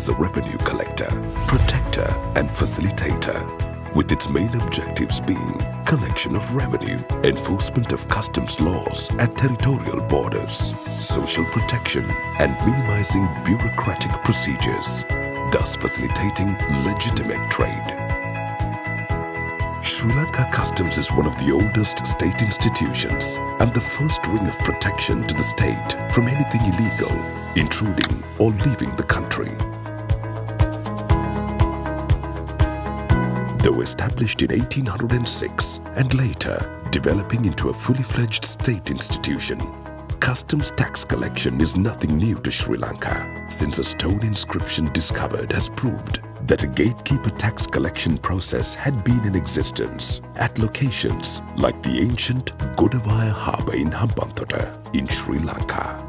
as a revenue collector, protector and facilitator, with its main objectives being collection of revenue, enforcement of customs laws at territorial borders, social protection and minimizing bureaucratic procedures, thus facilitating legitimate trade. Sri Lanka Customs is one of the oldest state institutions and the first ring of protection to the state from anything illegal, intruding or leaving the country. Though established in 1806 and later developing into a fully fledged state institution, customs tax collection is nothing new to Sri Lanka, since a stone inscription discovered has proved that a gatekeeper tax collection process had been in existence at locations like the ancient Godavaya harbour in Hambantota in Sri Lanka.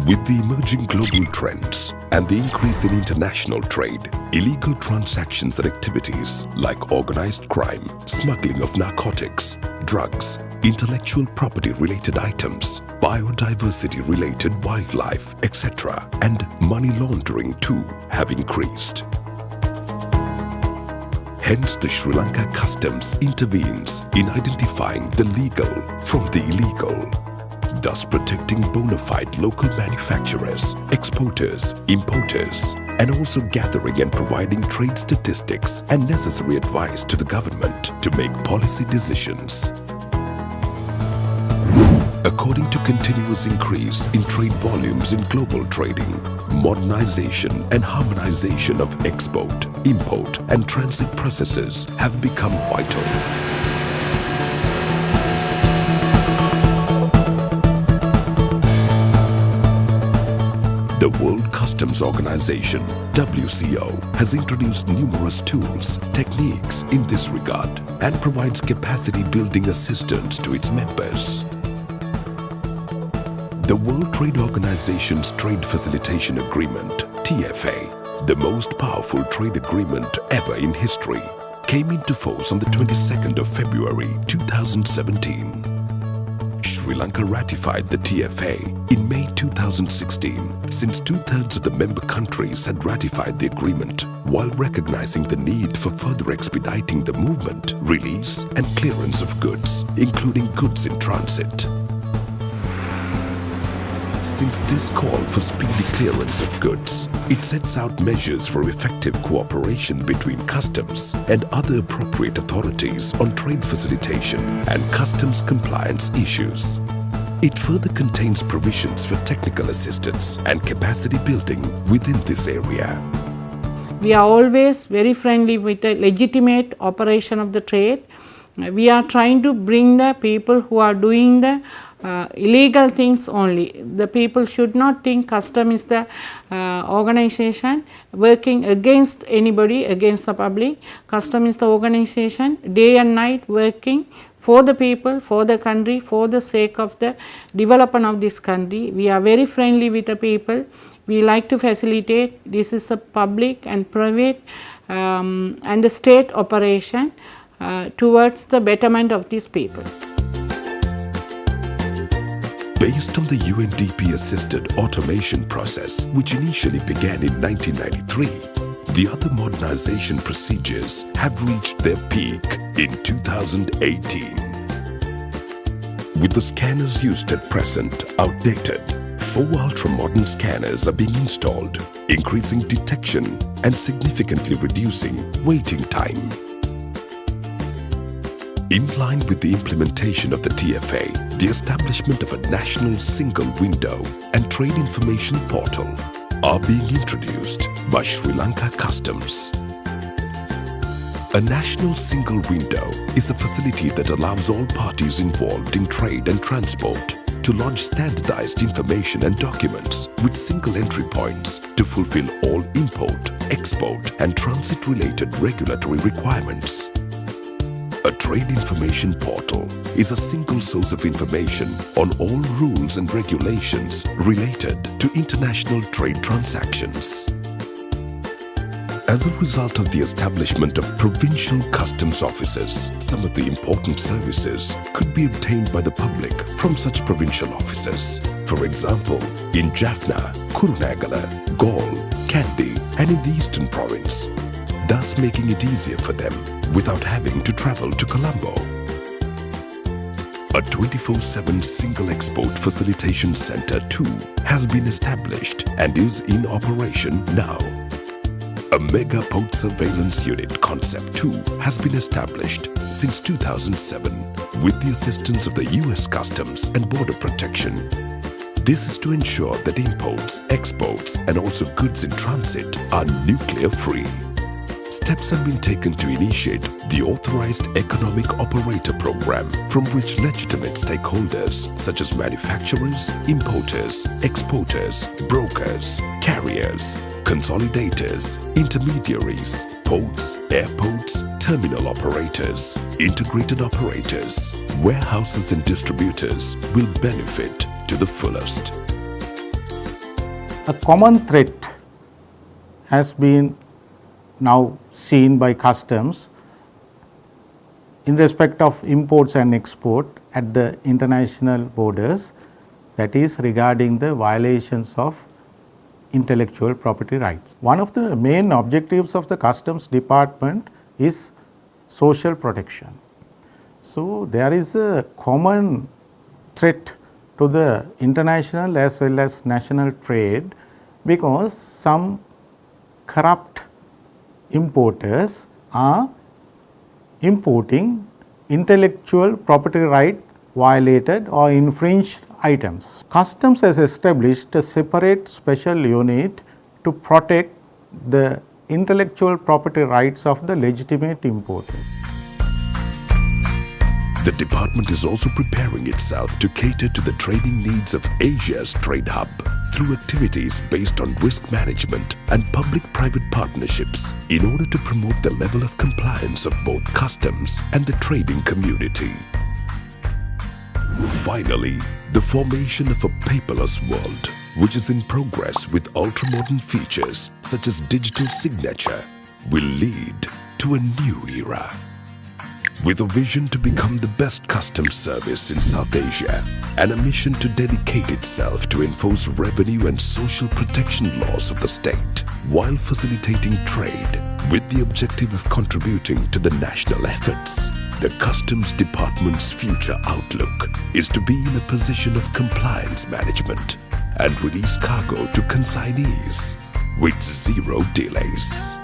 With the emerging global trends and the increase in international trade, illegal transactions and activities like organized crime, smuggling of narcotics, drugs, intellectual property-related items, biodiversity-related wildlife, etc., and money laundering too have increased. Hence, the Sri Lanka Customs intervenes in identifying the legal from the illegal, thus protecting bona fide local manufacturers, exporters, importers, and also gathering and providing trade statistics and necessary advice to the government to make policy decisions. According to continuous increase in trade volumes in global trading, modernization and harmonization of export, import, and transit processes have become vital. The World Customs Organization, WCO, has introduced numerous tools, techniques in this regard and provides capacity building assistance to its members. The World Trade Organization's Trade Facilitation Agreement, TFA, the most powerful trade agreement ever in history, came into force on the 22nd of February 2017. Sri Lanka ratified the TFA in May 2016, since two-thirds of the member countries had ratified the agreement, while recognizing the need for further expediting the movement, release and clearance of goods, including goods in transit. Since this call for speedy clearance of goods, it sets out measures for effective cooperation between customs and other appropriate authorities on trade facilitation and customs compliance issues. It further contains provisions for technical assistance and capacity building within this area. We are always very friendly with the legitimate operation of the trade. We are trying to bring the people who are doing the illegal things only. The people should not think custom is the organization working against anybody, against the public. Custom is the organization day and night working for the people, for the country, for the sake of the development of this country. We are very friendly with the people. We like to facilitate. This is a public and private and the state operation towards the betterment of these people. Based on the UNDP-assisted automation process, which initially began in 1993, the other modernization procedures have reached their peak in 2018. With the scanners used at present outdated, 4 ultra-modern scanners are being installed, increasing detection and significantly reducing waiting time. In line with the implementation of the TFA, the establishment of a national single window and trade information portal are being introduced by Sri Lanka Customs. A national single window is a facility that allows all parties involved in trade and transport to lodge standardized information and documents with single entry points to fulfill all import, export and transit-related regulatory requirements. A trade information portal is a single source of information on all rules and regulations related to international trade transactions. As a result of the establishment of provincial customs offices, some of the important services could be obtained by the public from such provincial offices. For example, in Jaffna, Kurunegala, Galle, Kandy and in the Eastern Province, thus making it easier for them without having to travel to Colombo. A 24/7 single export facilitation center too has been established and is in operation now. A mega port surveillance unit concept too has been established since 2007 with the assistance of the US Customs and Border Protection. This is to ensure that imports, exports and also goods in transit are nuclear free. Steps have been taken to initiate the Authorized Economic Operator Program, from which legitimate stakeholders such as manufacturers, importers, exporters, brokers, carriers, consolidators, intermediaries, ports, airports, terminal operators, integrated operators, warehouses and distributors will benefit to the fullest. A common threat has been now seen by customs in respect of imports and export at the international borders, that is regarding the violations of intellectual property rights. One of the main objectives of the Customs Department is social protection. So, there is a common threat to the international as well as national trade, because some corrupt importers are importing intellectual property right violated or infringed items. Customs has established a separate special unit to protect the intellectual property rights of the legitimate importers. The department is also preparing itself to cater to the trading needs of Asia's trade hub through activities based on risk management and public-private partnerships in order to promote the level of compliance of both customs and the trading community. Finally, the formation of a paperless world, which is in progress with ultra-modern features such as digital signature, will lead to a new era. With a vision to become the best customs service in South Asia and a mission to dedicate itself to enforce revenue and social protection laws of the state while facilitating trade with the objective of contributing to the national efforts, the Customs Department's future outlook is to be in a position of compliance management and release cargo to consignees with zero delays.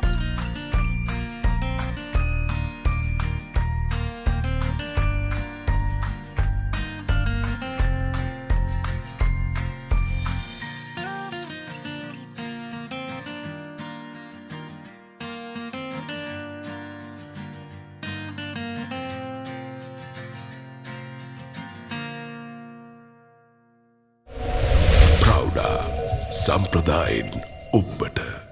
Sampradaayen ඔබට